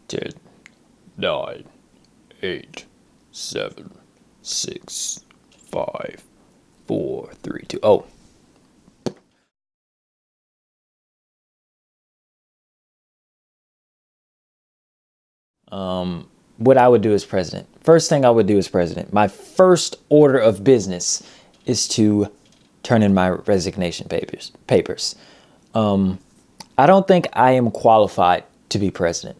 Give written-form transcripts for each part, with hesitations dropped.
10, 9, 8, 7, 6, 5, 4, 3, 2. Oh. What I would do as president. First thing I would do as president, my first order of business is to turn in my resignation papers. I don't think I am qualified to be president.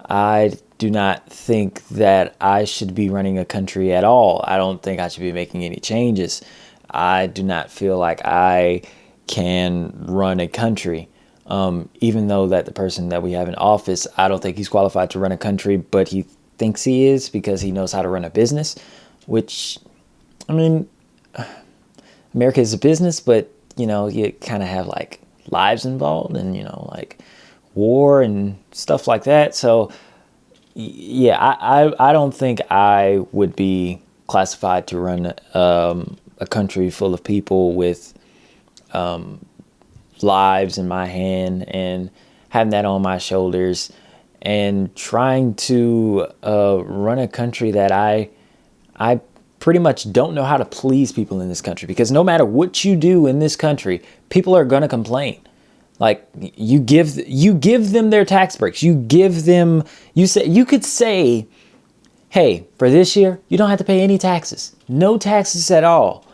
I do not think that I should be running a country at all. I don't think I should be making any changes. I do not feel like I can run a country. Even though that the person that we have in office, I don't think he's qualified to run a country, but he thinks he is because he knows how to run a business, which, I mean, America is a business, but, you kind of have like lives involved and, like war and stuff like that. So, yeah, I don't think I would be classified to run a country full of people with lives in my hand and having that on my shoulders and trying to run a country that I pretty much don't know how to please people in this country, because no matter what you do in this country, people are going to complain. Like you give them their tax breaks. You could say, hey, for this year, you don't have to pay any taxes, no taxes at all.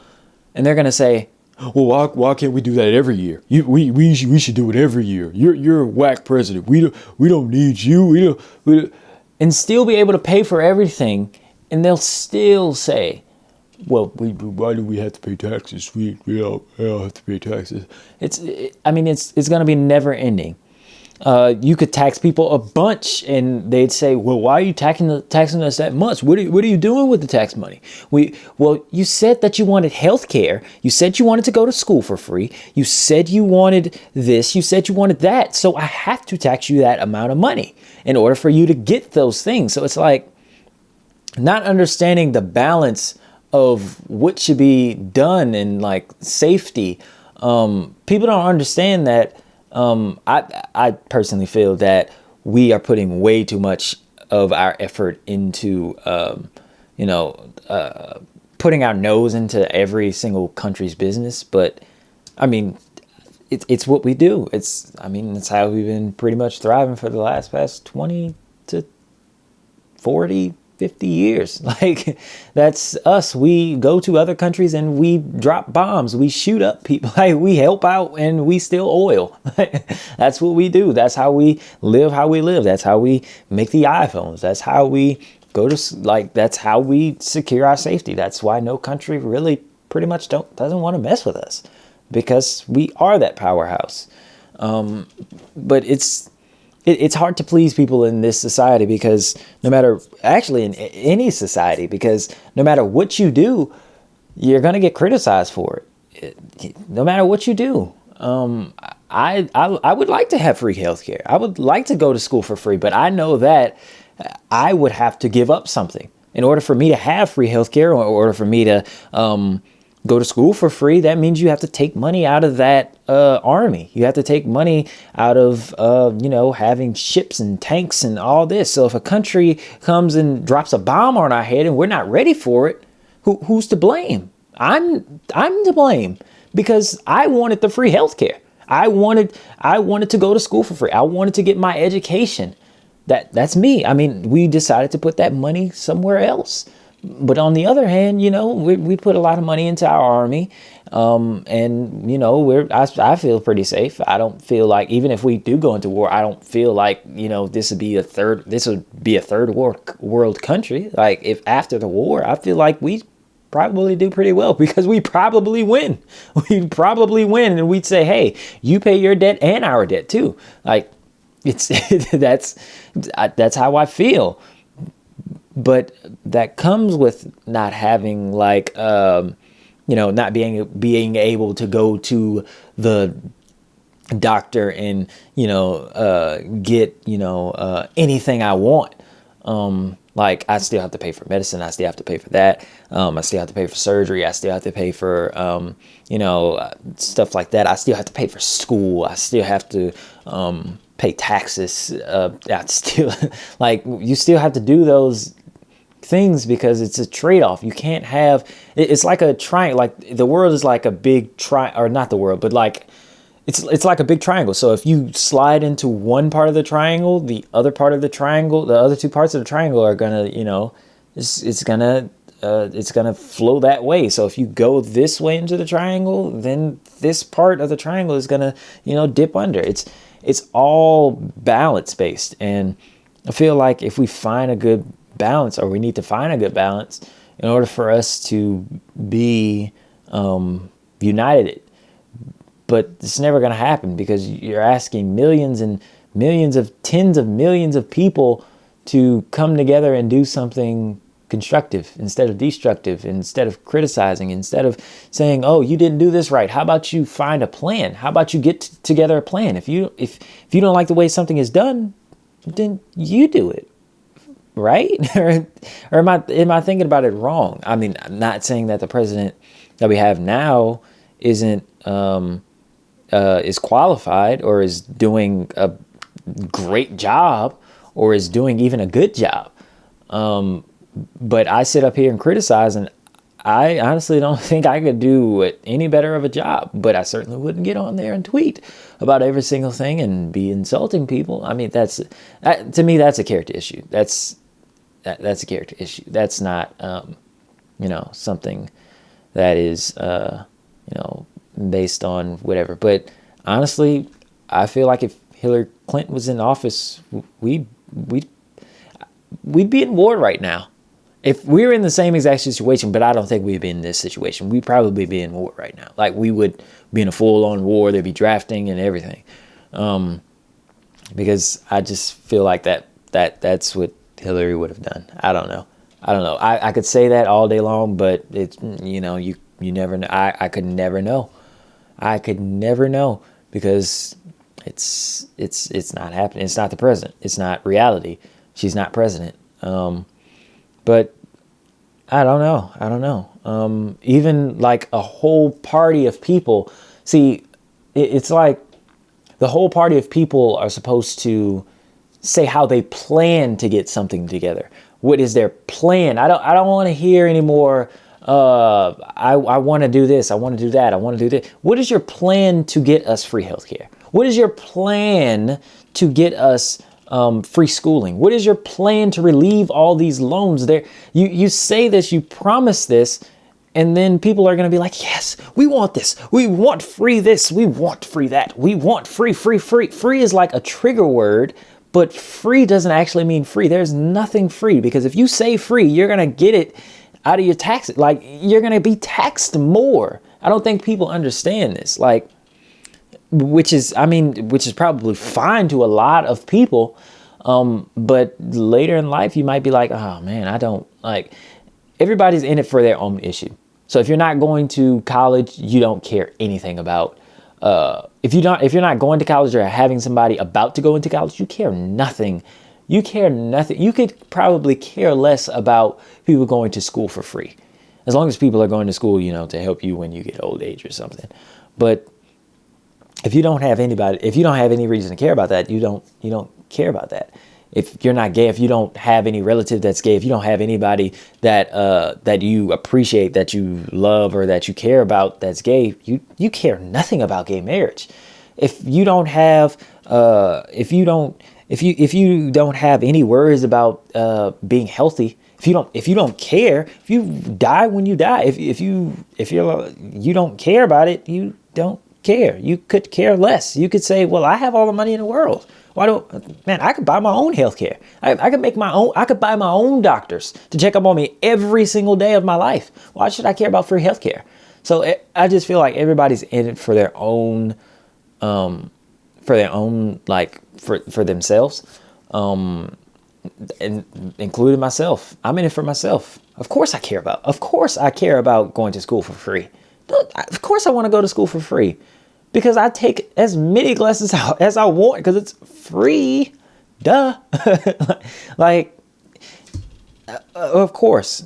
And they're going to say, well, why can't we do that every year? We should do it every year. You're a whack president. We don't need you. We don't. And still be able to pay for everything, and they'll still say, well, why do we have to pay taxes? We don't have to pay taxes. It's going to be never ending. You could tax people a bunch and they'd say, well, why are you taxing us that much? What are you doing with the tax money? Well, you said that you wanted health care. You said you wanted to go to school for free. You said you wanted this. You said you wanted that. So I have to tax you that amount of money in order for you to get those things. So it's like not understanding the balance of what should be done and like safety. People don't understand that. I personally feel that we are putting way too much of our effort into, putting our nose into every single country's business. But I mean, it's what we do. It's how we've been pretty much thriving for the past 20 to 40, 50 years. Like that's us. We go to other countries and we drop bombs. We shoot up people. Like we help out and we steal oil. That's what we do. That's how we live. That's how we make the iPhones. That's how we that's how we secure our safety. That's why no country really pretty much doesn't want to mess with us, because we are that powerhouse. But it's hard to please people in this society, because actually in any society, because no matter what you do, you're going to get criticized for it. No matter what you do. I would like to have free healthcare. I would like to go to school for free, but I know that I would have to give up something in order for me to have free healthcare, or in order for me to go to school for free. That means you have to take money out of that army. You have to take money out of, having ships and tanks and all this. So if a country comes and drops a bomb on our head and we're not ready for it, who's to blame? I'm to blame, because I wanted the free healthcare. I wanted to go to school for free. I wanted to get my education. That's me. I mean, we decided to put that money somewhere else. But on the other hand, we put a lot of money into our army, and I feel pretty safe. I don't feel like, even if we do go into war, I don't feel like this would be a third world country. Like if after the war, I feel like we probably do pretty well, because we probably win. We'd probably win, and we'd say, hey, you pay your debt and our debt too. Like that's how I feel. But that comes with not having not being able to go to the doctor and, get, anything I want. Like I still have to pay for medicine. I still have to pay for that. I still have to pay for surgery. I still have to pay for, stuff like that. I still have to pay for school. I still have to, pay taxes. Still, like, you still have to do those things because it's a trade-off. You can't have, it's like a triangle. Like, the world is like a big or not the world, but like, it's like a big triangle. So if you slide into one part of the triangle, the other part of the triangle, the other two parts of the triangle are gonna, it's gonna flow that way. So if you go this way into the triangle, then this part of the triangle is gonna, dip under. It's all balance based, and I feel like if we find a good balance, or we need to find a good balance in order for us to be united. But it's never going to happen because you're asking millions and millions of tens of millions of people to come together and do something constructive instead of destructive, instead of criticizing, instead of saying, oh, you didn't do this right. How about you find a plan? How about you get together a plan? If you don't like the way something is done, then you do it. Right? or am I thinking about it wrong? I mean, I'm not saying that the president that we have now isn't is qualified or is doing a great job or is doing even a good job. But I sit up here and criticize, and I honestly don't think I could do any better of a job. But I certainly wouldn't get on there and tweet about every single thing and be insulting people. I mean, to me, that's a character issue. That's a character issue. That's not, something that is, based on whatever. But honestly, I feel like if Hillary Clinton was in office, we'd be in war right now. If we were in the same exact situation, but I don't think we'd be in this situation. We'd probably be in war right now. Like, we would be in a full-on war. There'd be drafting and everything. Because I just feel like that's what Hillary would have done. I don't know. I could say that all day long, but it's, you never know. I could never know. I could never know because it's not happening. It's not the president. It's not reality. She's not president. But I don't know. Even like a whole party of people. See, it's like the whole party of people are supposed to say how they plan to get something together. What is their plan? I don't want to hear anymore. I want to do this. I want to do that. I want to do this. What is your plan to get us free healthcare? What is your plan to get us free schooling? What is your plan to relieve all these loans? There, you say this, you promise this, and then people are going to be like, yes, we want this. We want free this. We want free that. We want free, free, free. Free is like a trigger word, but free doesn't actually mean free. There's nothing free, because if you say free, you're going to get it out of your taxes. Like, you're going to be taxed more. I don't think people understand this. Like, which is probably fine to a lot of people. But later in life, you might be like, oh man, I don't like, everybody's in it for their own issue. So if you're not going to college, you don't care anything about, if you're not going to college or having somebody about to go into college, you care nothing. You care nothing. You could probably care less about people going to school for free, as long as people are going to school, to help you when you get old age or something. But if you don't have any reason to care about that, you don't care about that. If you're not gay, if you don't have any relative that's gay, if you don't have anybody that you appreciate, that you love, or that you care about that's gay, you care nothing about gay marriage. If you don't have if you don't have any worries about being healthy, if you don't care, if you die when you die, if you don't care about it, you don't care. You could care less. You could say, well, I have all the money in the world. I could buy my own healthcare. I could buy my own doctors to check up on me every single day of my life. Why should I care about free healthcare? So I just feel like everybody's in it for their own, like for themselves, and including myself. I'm in it for myself. Of course I care about going to school for free. Of course I want to go to school for free, because I take as many classes as I want because it's free. Duh. Of course.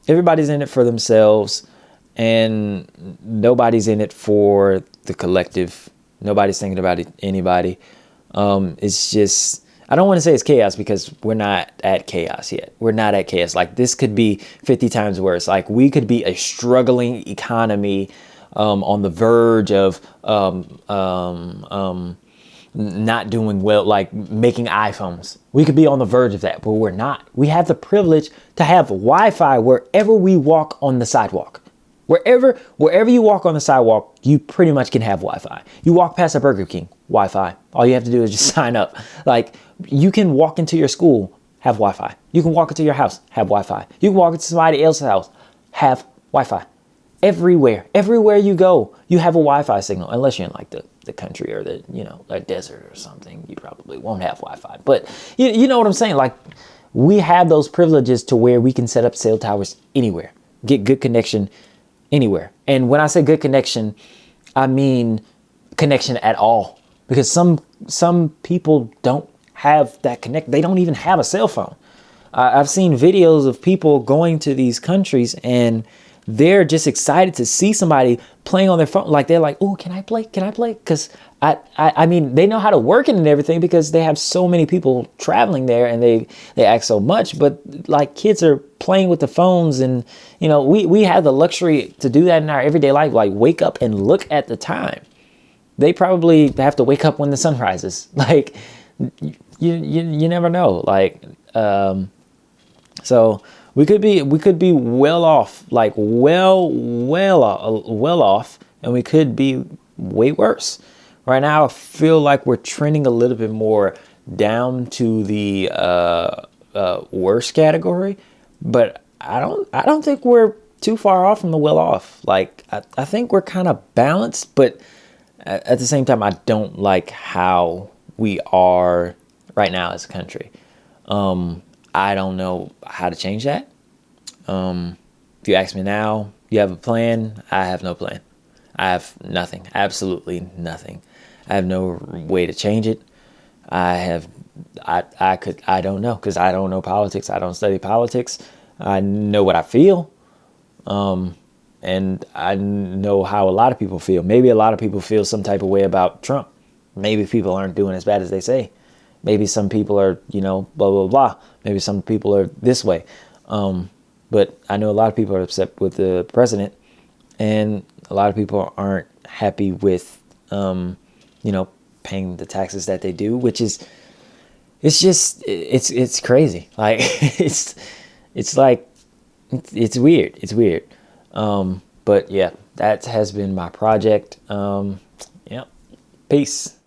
Everybody's in it for themselves, and nobody's in it for the collective. Nobody's thinking about anybody. It's just, I don't want to say it's chaos because we're not at chaos yet. We're not at chaos. Like this could be 50 times worse. Like we could be a struggling economy, on the verge of not doing well, like making iPhones. We could be on the verge of that, but we're not. We have the privilege to have Wi-Fi wherever we walk on the sidewalk. Wherever you walk on the sidewalk, you pretty much can have Wi-Fi. You walk past a Burger King, Wi-Fi. All you have to do is just sign up. Like you can walk into your school, have Wi-Fi. You can walk into your house, have Wi-Fi. You can walk into somebody else's house, have Wi-Fi. Everywhere you go, you have a Wi-Fi signal, unless you're in like the country or the, a desert or something. You probably won't have Wi-Fi, but you know what I'm saying? Like we have those privileges to where we can set up cell towers anywhere, get good connection anywhere. And when I say good connection, I mean connection at all, because some people don't have that connect. They don't even have a cell phone. I've seen videos of people going to these countries and they're just excited to see somebody playing on their phone. Like they're like, oh, can I play? Can I play? Because I mean, they know how to work it and everything because they have so many people traveling there and they act so much. But like kids are playing with the phones and, we have the luxury to do that in our everyday life. Like wake up and look at the time. They probably have to wake up when the sun rises. Like you never know. Like, so we could be well off, like well off, and we could be way worse. Right now, I feel like we're trending a little bit more down to the worst category, but I don't think we're too far off from the well off. Like I think we're kind of balanced, but at the same time, I don't like how we are right now as a country. I don't know how to change that. If you ask me now, you have a plan? I have no plan. I have nothing, absolutely nothing. I have no way to change it. I don't know, because I don't know politics. I don't study politics. I know what I feel. And I know how a lot of people feel. Maybe a lot of people feel some type of way about Trump. Maybe people aren't doing as bad as they say. Maybe some people are, blah, blah, blah. Maybe some people are this way. But I know a lot of people are upset with the president, and a lot of people aren't happy with, paying the taxes that they do, which is, it's crazy. Like, it's like, it's weird. It's weird. But yeah, that has been my project. Yeah. Peace.